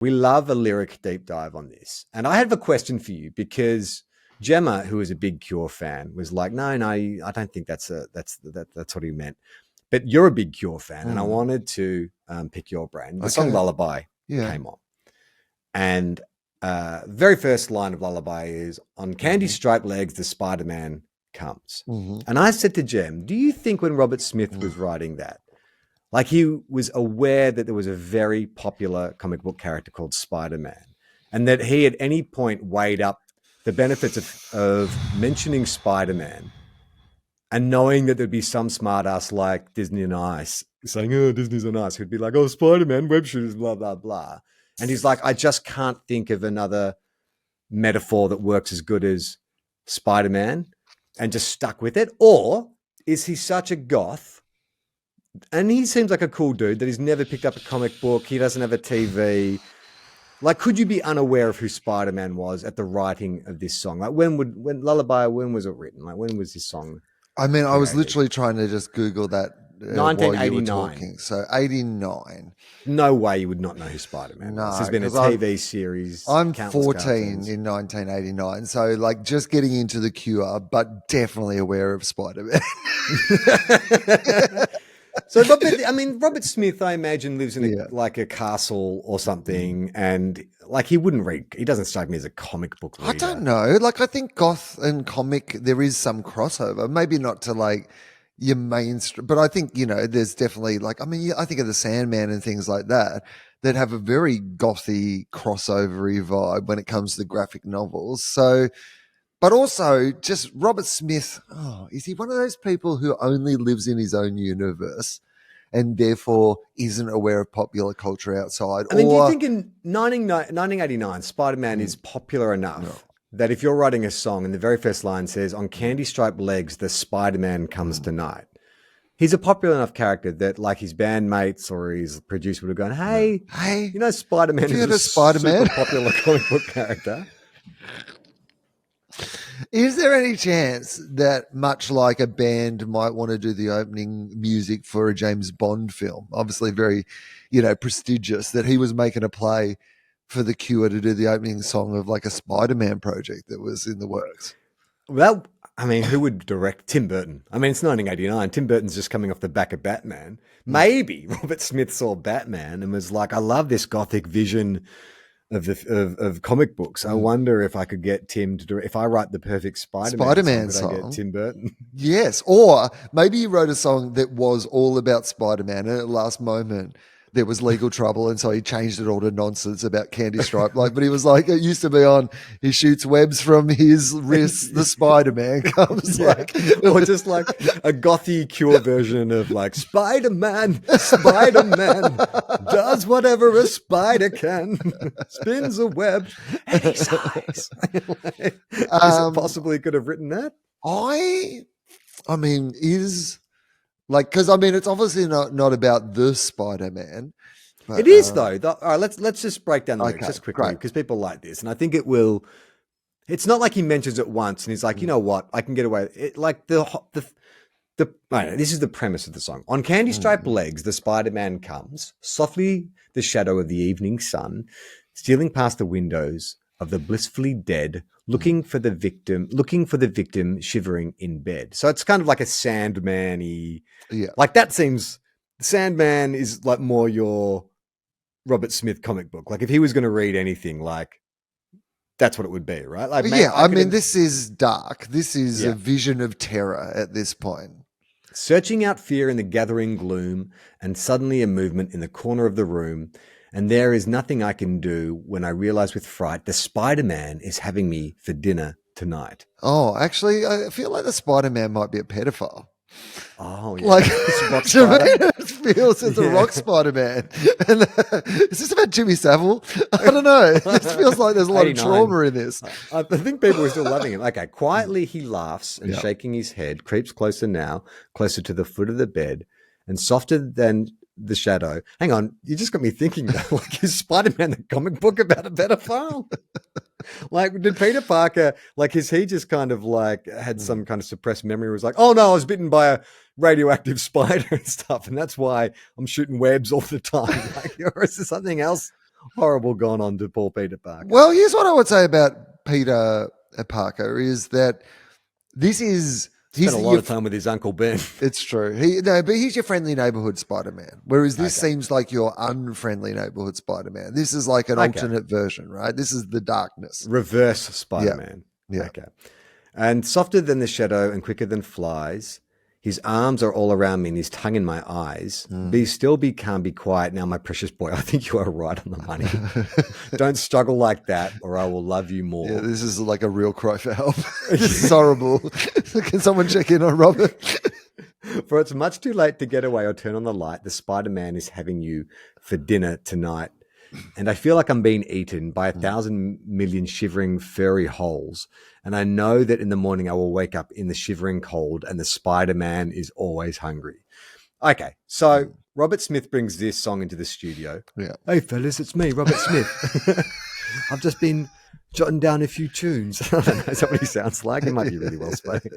We love a lyric deep dive on this. And I have a question for you because Gemma, who is a big Cure fan, was like, no, I don't think that's what he meant. But you're a big Cure fan, and I wanted to pick your brain. The song Lullaby came on. And very first line of Lullaby is, on candy striped legs, the Spider-Man comes. And I said to Jem, do you think when Robert Smith was writing that, like he was aware that there was a very popular comic book character called Spider-Man, and that he at any point weighed up the benefits of mentioning Spider-Man and knowing that there'd be some smartass like Disney on Ice saying, oh, Disney's on Ice, who'd be like, oh, Spider-Man, web shooters, blah, blah, blah. And he's like, I just can't think of another metaphor that works as good as Spider-Man, and just stuck with it? Or is he such a goth? And he seems like a cool dude that he's never picked up a comic book. He doesn't have a TV. Like, could you be unaware of who Spider-Man was at the writing of this song? Like, when Lullaby, when was it written? Like, when was this song? I mean, I was literally trying to just Google that 1989. So 89. No way you would not know who Spider-Man was. There's been a TV series. I'm 14 cartoons. in 1989. So, like, just getting into the Cure, but definitely aware of Spider-Man. So, Robert Smith, I imagine, lives in a castle or something, and like he wouldn't read. He doesn't strike me as a comic book reader. I don't know. Like, I think goth and comic, there is some crossover. Maybe not to like your mainstream, but I think there's definitely I think of the Sandman and things like that have a very gothy crossovery vibe when it comes to graphic novels. So. But also, just Robert Smith, is he one of those people who only lives in his own universe and therefore isn't aware of popular culture outside? I mean, do you think in 1989, Spider-Man is popular enough that if you're writing a song and the very first line says, on candy-striped legs, the Spider-Man comes tonight, he's a popular enough character that like his bandmates or his producer would have gone, hey, Spider-Man is a super popular comic book character. Is there any chance that, much like a band might want to do the opening music for a James Bond film, obviously very, prestigious, that he was making a play for the Cure to do the opening song of like a Spider-Man project that was in the works? Well, I mean, who would direct? Tim Burton. I mean, it's 1989. Tim Burton's just coming off the back of Batman. Maybe Robert Smith saw Batman and was like, I love this gothic vision of comic books. I wonder if I could get Tim to direct. If I write the perfect Spider-Man song, could I get Tim Burton? Yes, or maybe he wrote a song that was all about Spider-Man, and at the last moment there was legal trouble, and so he changed it all to notness about Candy Stripe. But he was like, it used to be on, he shoots webs from his wrists, the Spider-Man comes. Or just like a gothy Cure version of like, Spider-Man does whatever a spider can, spins a web any size. Is it possible he could have written that? I mean, because it's obviously not about the Spider-Man. It is though. All right, let's just break down the lyrics just quickly because people like this, and I think it will. It's not like he mentions it once and he's like, you know what, I can get away. This is the premise of the song. On candy-striped legs, the Spider-Man comes softly. The shadow of the evening sun, stealing past the windows of the blissfully dead, looking for the victim shivering in bed. So it's kind of like a Sandman-y. Yeah. Like that seems, Sandman is like more your Robert Smith comic book. Like if he was going to read anything, like that's what it would be, right? Like, this is dark. This is a vision of terror at this point. Searching out fear in the gathering gloom, and suddenly a movement in the corner of the room. And there is nothing I can do when I realize with fright the Spider-Man is having me for dinner tonight. Oh, actually, I feel like the Spider-Man might be a pedophile. Oh, yeah. Like, it feels it's a rock Spider-Man. And, is this about Jimmy Savile? I don't know. It just feels like there's a lot of trauma in this. I think people are still loving him. Okay, quietly he laughs and shaking his head, creeps closer now, closer to the foot of the bed, and softer than the shadow. Hang on, you just got me thinking though, like, is Spider-Man the comic book about a pedophile? Like, did Peter Parker, like, is he just kind of like had some kind of suppressed memory? Was like, oh no, I was bitten by a radioactive spider and stuff, and that's why I'm shooting webs all the time. Like, or is there something else horrible gone on to poor Peter Parker. Well, here's what I would say about Peter Parker is that this is Spent a lot of time with his Uncle Ben. It's true. But he's your friendly neighborhood Spider-Man. Whereas this seems like your unfriendly neighborhood Spider-Man. This is like an alternate version, right? This is the darkness. Reverse Spider-Man. Yeah. Okay. And softer than the shadow and quicker than flies. His arms are all around me and his tongue in my eyes. Be still, be calm, be quiet. Now, my precious boy, I think you are right on the money. Don't struggle like that or I will love you more. Yeah, this is like a real cry for help. This is horrible. Can someone check in on Robert? For it's much too late to get away or turn on the light. The Spider-Man is having you for dinner tonight. And I feel like I'm being eaten by 1,000 million shivering furry holes. And I know that in the morning I will wake up in the shivering cold and the Spider-Man is always hungry. Okay, so Robert Smith brings this song into the studio. Yeah. Hey, fellas, it's me, Robert Smith. I've just been jotting down a few tunes. I don't know, is that what he sounds like? He might be really well spoken.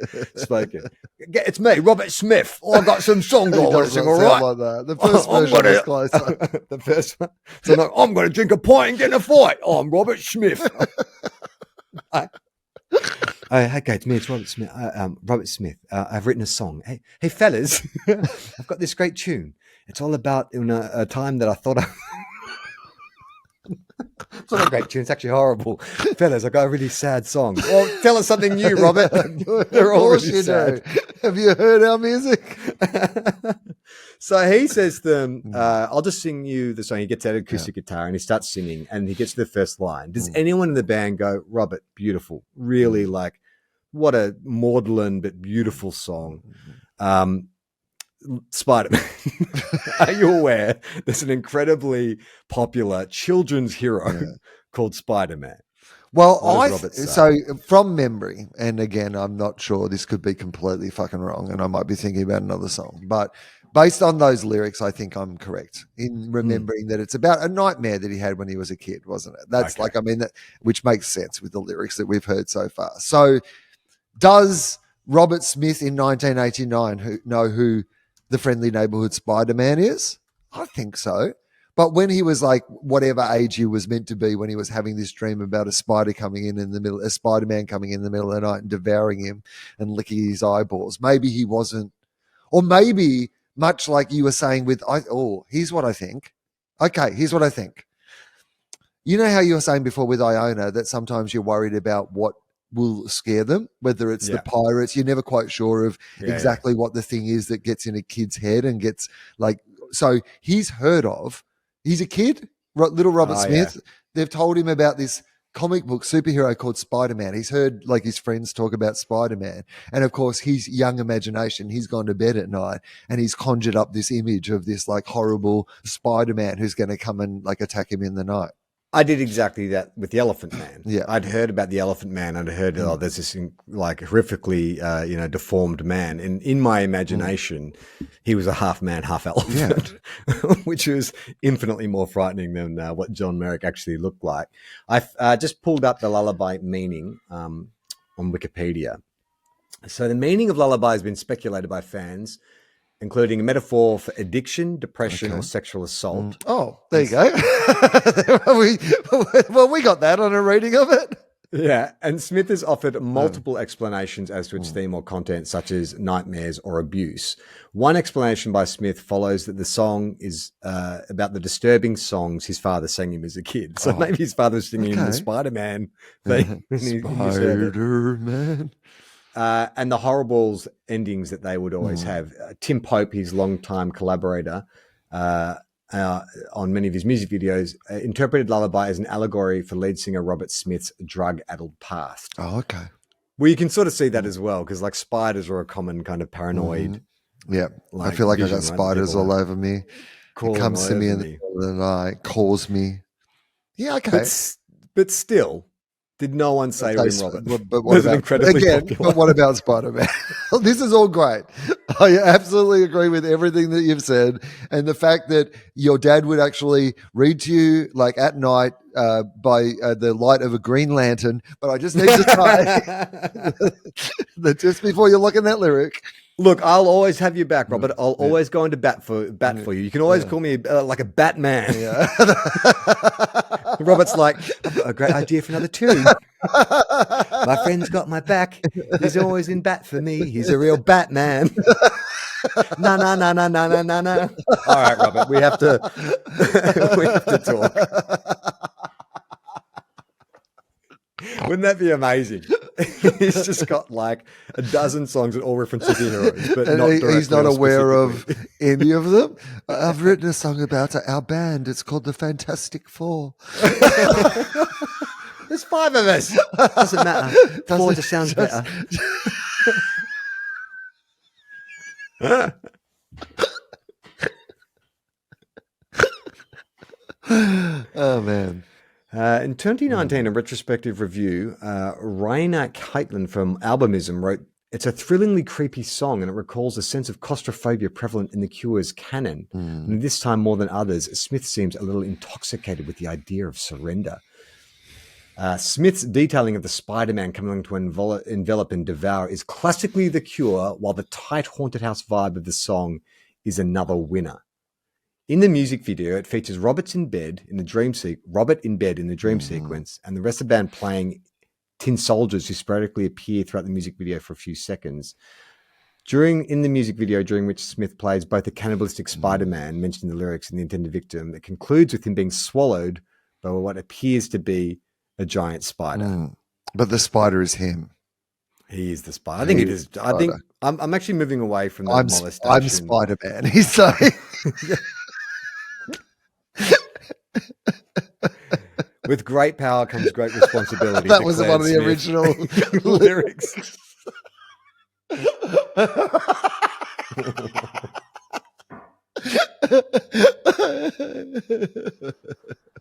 It's me, Robert Smith. Oh, I've got some songs I want to sing, all right? Like that. The first version is closer. The first one. So no, I'm going to drink a pint and get in a fight. Oh, I'm Robert Smith. Okay, it's me. It's Robert Smith. Robert Smith. I've written a song. Hey, fellas, I've got this great tune. It's all about a time that I thought I... It's not a great tune. It's actually horrible. Fellas, I got a really sad song. Well, tell us something new, Robert. They're all really sad. Have you heard our music? So he says to them, I'll just sing you the song. He gets out an acoustic guitar and he starts singing and he gets to the first line. Does anyone in the band go, Robert, beautiful, really like, what a maudlin but beautiful song. Spider-Man. Are you aware there's an incredibly popular children's hero called Spider-Man? Well, so from memory, and again, I'm not sure, this could be completely fucking wrong, and I might be thinking about another song, but based on those lyrics, I think I'm correct in remembering that it's about a nightmare that he had when he was a kid, wasn't it? That's which makes sense with the lyrics that we've heard so far. So does Robert Smith in 1989 know who the friendly neighborhood Spider-Man is? I think so. But when he was like whatever age he was meant to be when he was having this dream about a Spider-Man coming in the middle of the night and devouring him and licking his eyeballs, maybe he wasn't, or maybe much like you were saying here's what I think. Okay, here's what I think. You know how you were saying before with Iona that sometimes you're worried about what will scare them, whether it's the pirates. You're never quite sure of exactly what the thing is that gets in a kid's head and gets like, so he's a kid, little Robert Smith. They've told him about this comic book superhero called Spider-Man. He's heard like his friends talk about Spider-Man. And of course, his young imagination, he's gone to bed at night and he's conjured up this image of this like horrible Spider-Man who's going to come and like attack him in the night. I did exactly that with the Elephant Man. Yeah. I'd heard about the Elephant Man. I'd heard, there's this like horrifically, deformed man. And in my imagination, he was a half man, half elephant, which was infinitely more frightening than what John Merrick actually looked like. I just pulled up the lullaby meaning on Wikipedia. So the meaning of lullaby has been speculated by fans, including a metaphor for addiction, depression, or sexual assault. Oh, there you go. we got that on a reading of it. Yeah, and Smith has offered multiple explanations as to its theme or content, such as nightmares or abuse. One explanation by Smith follows that the song is about the disturbing songs his father sang him as a kid. So maybe his father was singing the Spider-Man thing. Spider-Man. And the horrible endings that they would always have. Tim Pope, his longtime collaborator on many of his music videos, interpreted Lullaby as an allegory for lead singer Robert Smith's drug-addled past. Oh, okay. Well, you can sort of see that as well, because like spiders are a common kind of paranoid. Yeah, I feel like I got spiders all over me. It comes to me in the middle of the night, calls me. Yeah, okay. But still... Did no one say to him, Robert? But what about Spider-Man? This is all great. I absolutely agree with everything that you've said. And the fact that your dad would actually read to you like at night by the light of a green lantern. But I just need to say that just before you look in that lyric, Look, I'll always have your back, Robert. I'll Yeah. always go into bat for you. You can always call me like a Batman. Yeah. Robert's like, I've got a great idea for another tune. My friend's got my back. He's always in bat for me. He's a real Batman. No, no, no, no, no, no, no, no. All right, Robert, we have to we have to talk. Wouldn't that be amazing? He's just got like a dozen songs that all reference superheroes, but And not he's not directly or aware of specifically. any of them. I've written a song about our band. It's called the Fantastic Four. There's 5 of us. Doesn't matter. 4 just sounds better. Oh man. In 2019, a retrospective review, Raina Caitlin from Albumism wrote, "It's a thrillingly creepy song and it recalls a sense of claustrophobia prevalent in The Cure's canon. And this time more than others, Smith seems a little intoxicated with the idea of surrender." Smith's detailing of the Spider-Man coming along to envelop and devour is classically The Cure, while the tight haunted house vibe of the song is another winner. In the music video, it features Robert in bed in the dream sequence, and the rest of the band playing tin soldiers who sporadically appear throughout the music video for a few seconds. In the music video, during which Smith plays both the cannibalistic Spider-Man mentioned in the lyrics and the intended victim, it concludes with him being swallowed by what appears to be a giant spider. But the spider is him. He is the spider. I think it is. I think I'm actually moving away from the molestation. I'm Spider-Man. He's saying. With great power comes great responsibility. That was one of the original lyrics.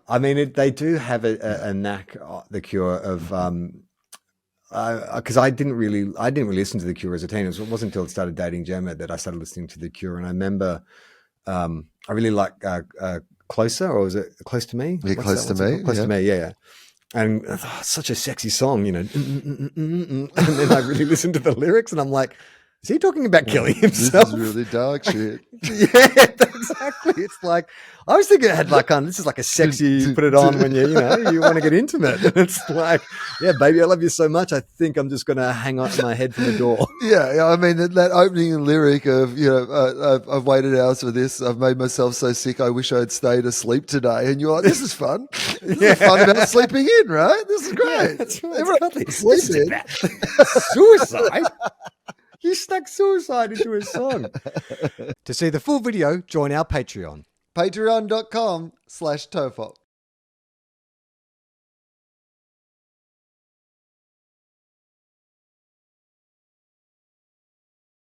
I mean, they do have a knack, The Cure, of because I didn't really listen to The Cure as a teen. It wasn't until I started dating Gemma that I started listening to The Cure, and I remember I really like Closer, or was it Close to Me? Yeah, Close to Me. Close to Me, yeah. And such a sexy song, you know. And then I really listened to the lyrics, and I'm like, is he talking about killing himself? This is really dark shit. Yeah, exactly. It's like, I was thinking it had like, this is like a sexy, put it on when you want to get intimate. And it's like, yeah, baby, I love you so much. I think I'm just going to hang on my head from the door. Yeah, I mean, that opening lyric of, I've waited hours for this. I've made myself so sick. I wish I'd stayed asleep today. And you're like, this is fun. This is fun about sleeping in, right? This is great. Yeah, that's right. Everyone This is about suicide. You stuck suicide into a song. To see the full video, join our Patreon. Patreon.com/Tofop.